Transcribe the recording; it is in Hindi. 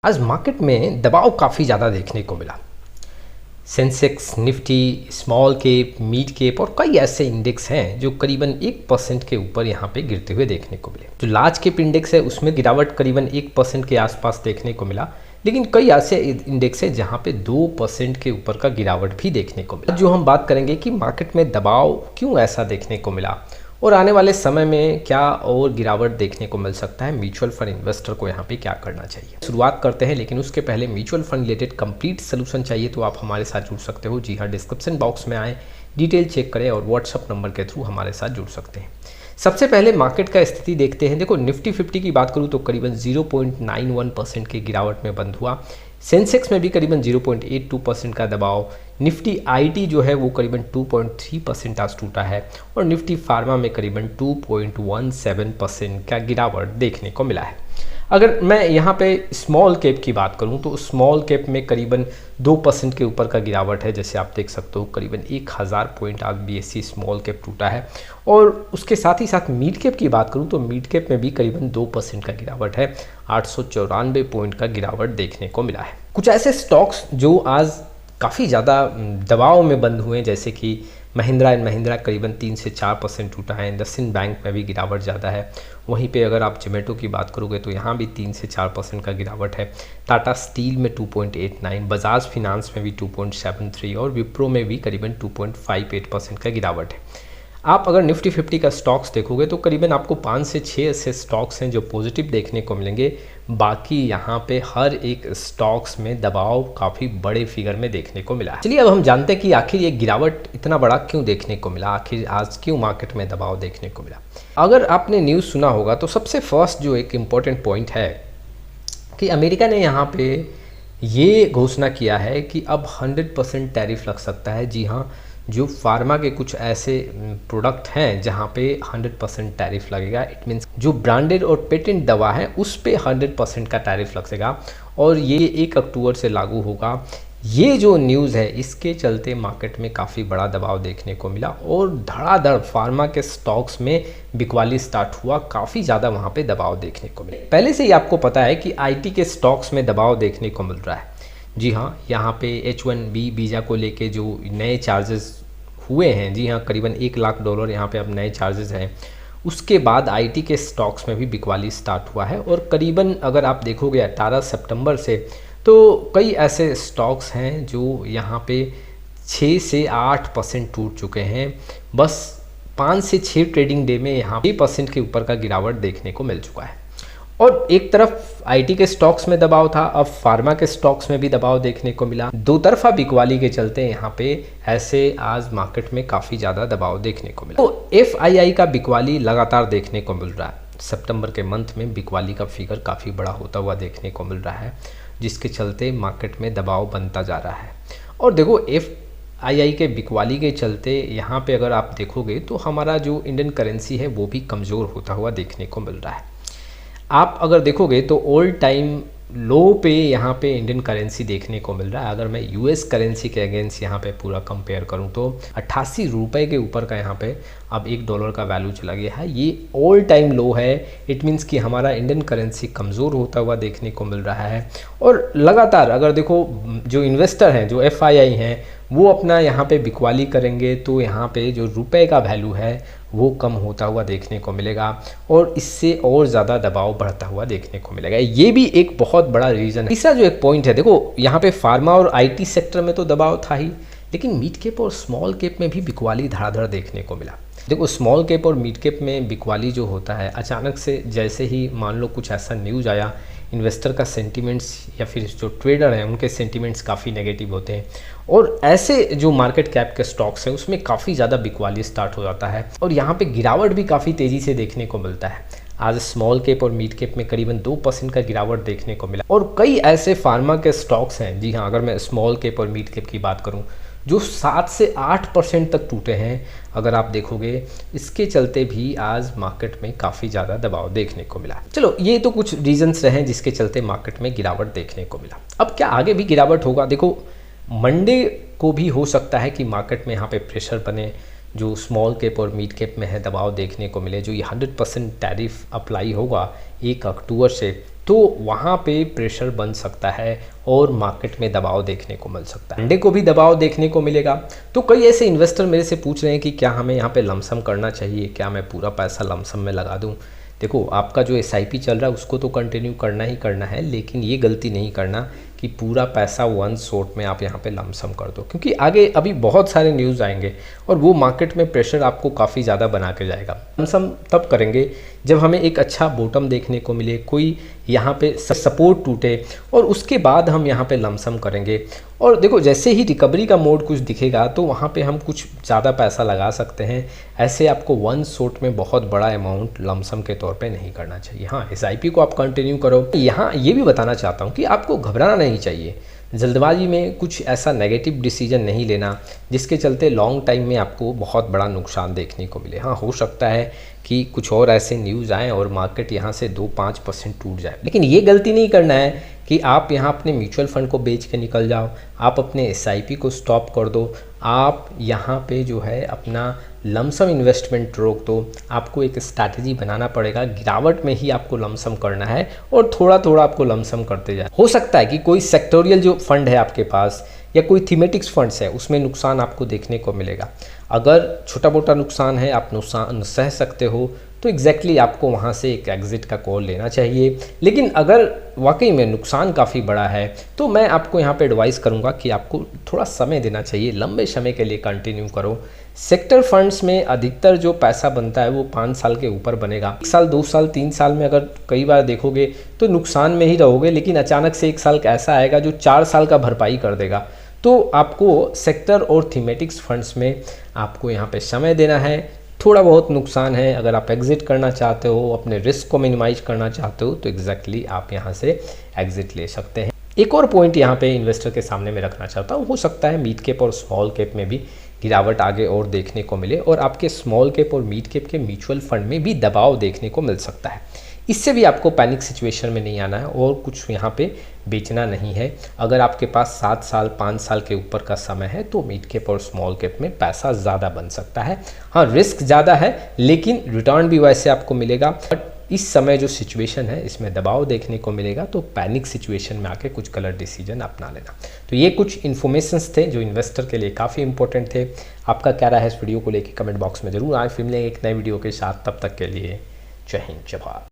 आज मार्केट में दबाव काफ़ी ज़्यादा देखने को मिला। Sensex, Nifty, small cap, mid cap और कई ऐसे इंडेक्स हैं जो करीबन 1% के ऊपर यहाँ पे गिरते हुए देखने को मिले। जो लार्ज कैप इंडेक्स है उसमें गिरावट करीबन 1% के आसपास देखने को मिला, लेकिन कई ऐसे इंडेक्स है जहाँ पे 2% के ऊपर का गिरावट भी देखने को मिला। जो हम बात करेंगे कि मार्केट में दबाव क्यों ऐसा देखने को मिला और आने वाले समय में क्या और गिरावट देखने को मिल सकता है, म्यूचुअल फंड इन्वेस्टर को यहाँ पे क्या करना चाहिए। शुरुआत करते हैं, लेकिन उसके पहले mutual fund related complete solution चाहिए तो आप हमारे साथ जुड़ सकते हो। जी हाँ, डिस्क्रिप्शन बॉक्स में आए, डिटेल चेक करें और व्हाट्सअप नंबर के थ्रू हमारे साथ जुड़ सकते हैं। सबसे पहले मार्केट का स्थिति देखते हैं। देखो, निफ्टी 50 की बात करूँ तो करीबन 0.91% की गिरावट में बंद हुआ। सेंसेक्स में भी करीबन 0.82% का दबाव। निफ्टी आईटी जो है वो करीबन 2.3% आज टूटा है और निफ्टी फार्मा में करीबन 2.17% का गिरावट देखने को मिला है। अगर मैं यहाँ पे स्मॉल कैप की बात करूँ तो स्मॉल कैप में करीबन 2% के ऊपर का गिरावट है। जैसे आप देख सकते हो करीबन 1000 पॉइंट आज बीएससी स्मॉल कैप टूटा है। और उसके साथ ही साथ मिड कैप की बात करूँ तो मिड कैप में भी करीबन 2% का गिरावट है। 894 पॉइंट का गिरावट देखने को मिला है। कुछ ऐसे स्टॉक्स जो आज काफ़ी ज़्यादा दबाव में बंद हुए, जैसे कि महिंद्रा एंड महिंद्रा करीबन 3 से 4% टूटा है। इंडसइंड बैंक में भी गिरावट ज़्यादा है। वहीं पे अगर आप जोमेटो की बात करोगे तो यहाँ भी 3 से 4% का गिरावट है। टाटा स्टील में 2.89, बजाज फिनांस में भी 2.73 और विप्रो में भी करीबन 2.58% का गिरावट है। आप अगर निफ्टी 50 का स्टॉक्स देखोगे तो करीबन आपको 5 से 6 ऐसे स्टॉक्स हैं जो पॉजिटिव देखने को मिलेंगे। बाकी यहाँ पे हर एक स्टॉक्स में दबाव काफ़ी बड़े फिगर में देखने को मिला है। चलिए अब हम जानते हैं कि आखिर ये गिरावट इतना बड़ा क्यों देखने को मिला, आखिर आज क्यों मार्केट में दबाव देखने को मिला। अगर आपने न्यूज़ सुना होगा तो सबसे फर्स्ट जो एक इम्पॉर्टेंट पॉइंट है कि अमेरिका ने यहाँ पे ये घोषणा किया है कि अब 100% टैरिफ लग सकता है। जी हाँ, जो फार्मा के कुछ ऐसे प्रोडक्ट हैं जहाँ पे 100% टैरिफ लगेगा। इट मीन्स जो ब्रांडेड और पेटेंट दवा है उस पे 100% का टैरिफ लगेगा और ये 1 अक्टूबर से लागू होगा। ये जो न्यूज़ है इसके चलते मार्केट में काफ़ी बड़ा दबाव देखने को मिला और धड़ाधड़ फार्मा के स्टॉक्स में बिकवाली स्टार्ट हुआ। काफ़ी ज़्यादा वहाँ पे दबाव देखने को मिला। पहले से ही आपको पता है कि आईटी के स्टॉक्स में दबाव देखने को मिल रहा है। जी हाँ, यहाँ पे H1B वीज़ा को लेके जो नए चार्जेस हुए हैं, जी हाँ, करीबन $1 लाख यहाँ पे अब नए चार्जेस हैं। उसके बाद आईटी के स्टॉक्स में भी बिकवाली स्टार्ट हुआ है और करीबन अगर आप देखोगे 18 सितंबर से तो कई ऐसे स्टॉक्स हैं जो यहाँ पे 6 से 8% टूट चुके हैं। बस 5 से 6 ट्रेडिंग डे में यहाँ 6% के ऊपर का गिरावट देखने को मिल चुका है। और एक तरफ आईटी के स्टॉक्स में दबाव था, अब फार्मा के स्टॉक्स में भी दबाव देखने को मिला। दो तरफा बिकवाली के चलते यहाँ पे ऐसे आज मार्केट में काफ़ी ज़्यादा दबाव देखने को मिला। तो एफआईआई का बिकवाली लगातार देखने को मिल रहा है। सितंबर के मंथ में बिकवाली का फिगर काफ़ी बड़ा होता हुआ देखने को मिल रहा है, जिसके चलते मार्केट में दबाव बनता जा रहा है। और देखो, एफआईआई के बिकवाली के चलते यहाँ पे अगर आप देखोगे तो हमारा जो इंडियन करेंसी है वो भी कमज़ोर होता हुआ देखने को मिल रहा है। आप अगर देखोगे तो ऑल टाइम लो पे यहाँ पे इंडियन करेंसी देखने को मिल रहा है। अगर मैं यूएस करेंसी के अगेंस्ट यहाँ पे पूरा कंपेयर करूँ तो 88 रुपये के ऊपर का यहाँ पे अब $1 का वैल्यू चला गया है। ये ऑल टाइम लो है। इट मीन्स कि हमारा इंडियन करेंसी कमज़ोर होता हुआ देखने को मिल रहा है। और लगातार अगर देखो, जो इन्वेस्टर हैं, जो एफआईआई हैं, वो अपना यहाँ पे बिकवाली करेंगे तो यहाँ पे जो रुपए का वैल्यू है वो कम होता हुआ देखने को मिलेगा और इससे और ज़्यादा दबाव बढ़ता हुआ देखने को मिलेगा। ये भी एक बहुत बड़ा रीज़न है। तीसरा जो एक पॉइंट है, देखो यहाँ पे फार्मा और आईटी सेक्टर में तो दबाव था ही, लेकिन मिड कैप और स्मॉल कैप में भी बिकवाली धड़ाधड़ देखने को मिला। देखो, स्मॉल कैप और मिड कैप में बिकवाली जो होता है, अचानक से जैसे ही मान लो कुछ ऐसा न्यूज़ आया, इन्वेस्टर का सेंटिमेंट्स या फिर जो ट्रेडर हैं उनके सेंटिमेंट्स काफ़ी नेगेटिव होते हैं और ऐसे जो मार्केट कैप के स्टॉक्स हैं उसमें काफ़ी ज़्यादा बिकवाली स्टार्ट हो जाता है और यहाँ पे गिरावट भी काफ़ी तेज़ी से देखने को मिलता है। आज स्मॉल कैप और मिड कैप में करीबन 2% का गिरावट देखने को मिला और कई ऐसे फार्मा के स्टॉक्स हैं, जी हाँ, अगर मैं स्मॉल कैप और मिड कैप की बात करूँ, जो 7 से 8% तक टूटे हैं। अगर आप देखोगे, इसके चलते भी आज मार्केट में काफ़ी ज़्यादा दबाव देखने को मिला। चलो, ये तो कुछ रीजंस रहे जिसके चलते मार्केट में गिरावट देखने को मिला। अब क्या आगे भी गिरावट होगा? देखो, मंडे को भी हो सकता है कि मार्केट में यहाँ पे प्रेशर बने। जो स्मॉल कैप और मिड कैप में है दबाव देखने को मिले, जो ये 100% टैरिफ अप्लाई होगा 1 अक्टूबर से, तो वहाँ पे प्रेशर बन सकता है और मार्केट में दबाव देखने को मिल सकता है। मंडे को भी दबाव देखने को मिलेगा। तो कई ऐसे इन्वेस्टर मेरे से पूछ रहे हैं कि क्या हमें यहाँ पे लमसम करना चाहिए, क्या मैं पूरा पैसा लमसम में लगा दूँ। देखो, आपका जो SIP चल रहा है उसको तो कंटिन्यू करना ही करना है, लेकिन ये गलती नहीं करना कि पूरा पैसा वन शॉट में आप यहाँ पे लमसम कर दो, क्योंकि आगे अभी बहुत सारे न्यूज़ आएंगे और वो मार्केट में प्रेशर आपको काफ़ी ज़्यादा बना के जाएगा। लमसम तब करेंगे जब हमें एक अच्छा बॉटम देखने को मिले, कोई यहाँ पे सपोर्ट टूटे, और उसके बाद हम यहाँ पे लमसम करेंगे। और देखो, जैसे ही रिकवरी का मोड कुछ दिखेगा तो वहाँ पे हम कुछ ज़्यादा पैसा लगा सकते हैं। ऐसे आपको वन शॉट में बहुत बड़ा अमाउंट लमसम के तौर पे नहीं करना चाहिए। हाँ, SIP को आप कंटिन्यू करो। यहाँ ये भी बताना चाहता हूँ कि आपको घबराना नहीं चाहिए, जल्दबाजी में कुछ ऐसा नेगेटिव डिसीजन नहीं लेना जिसके चलते लॉन्ग टाइम में आपको बहुत बड़ा नुकसान देखने को मिले। हाँ, हो सकता है कि कुछ और ऐसे न्यूज़ आएँ और मार्केट यहाँ से 2-5% टूट जाए, लेकिन ये गलती नहीं करना है कि आप यहाँ अपने म्यूचुअल फंड को बेच के निकल जाओ, आप अपने SIP को स्टॉप कर दो, आप यहाँ पे जो है अपना लमसम इन्वेस्टमेंट रोक दो। आपको एक स्ट्रैटेजी बनाना पड़ेगा, गिरावट में ही आपको लमसम करना है और थोड़ा थोड़ा आपको लमसम करते जाए। हो सकता है कि कोई सेक्टोरियल जो फंड है आपके पास या कोई थीमेटिक्स फंड्स है उसमें नुकसान आपको देखने को मिलेगा। अगर छोटा मोटा नुकसान है, आप नुकसान सह सकते हो, तो एग्जैक्टली आपको वहाँ से एक एग्ज़िट का कॉल लेना चाहिए। लेकिन अगर वाकई में नुकसान काफ़ी बड़ा है तो मैं आपको यहाँ पे एडवाइस करूँगा कि आपको थोड़ा समय देना चाहिए, लंबे समय के लिए कंटिन्यू करो। सेक्टर फंड्स में अधिकतर जो पैसा बनता है वो 5 साल के ऊपर बनेगा। 1 साल, 2 साल, 3 साल में अगर कई बार देखोगे तो नुकसान में ही रहोगे, लेकिन अचानक से 1 साल ऐसा आएगा जो 4 साल का भरपाई कर देगा। तो आपको सेक्टर और थीमेटिक्स फंड्स में आपको यहाँ पे समय देना है। थोड़ा बहुत नुकसान है, अगर आप एग्ज़िट करना चाहते हो, अपने रिस्क को मिनिमाइज करना चाहते हो, तो एग्जैक्टली आप यहाँ से एग्ज़िट ले सकते हैं। एक और पॉइंट यहाँ पे इन्वेस्टर के सामने मैं रखना चाहता हूँ, हो सकता है मिड कैप और स्मॉल कैप में भी गिरावट आगे और देखने को मिले और आपके स्मॉल कैप और मिड कैप के म्यूचुअल फंड में भी दबाव देखने को मिल सकता है। इससे भी आपको पैनिक सिचुएशन में नहीं आना है और कुछ यहाँ पे बेचना नहीं है। अगर आपके पास 7 साल 5 साल के ऊपर का समय है तो मिड कैप और स्मॉल कैप में पैसा ज़्यादा बन सकता है। हाँ, रिस्क ज़्यादा है लेकिन रिटर्न भी वैसे आपको मिलेगा। बट इस समय जो सिचुएशन है इसमें दबाव देखने को मिलेगा, तो पैनिक सिचुएशन में आके कुछ गलत डिसीजन अपना लेना। तो ये कुछ इन्फॉर्मेशंस थे जो इन्वेस्टर के लिए काफ़ी इंपॉर्टेंट थे। आपका क्या राय है इस वीडियो को लेकर कमेंट बॉक्स में जरूर आए। फिर मिलेंगे एक नए वीडियो के साथ, तब तक के लिए जय हिंद, जय भारत।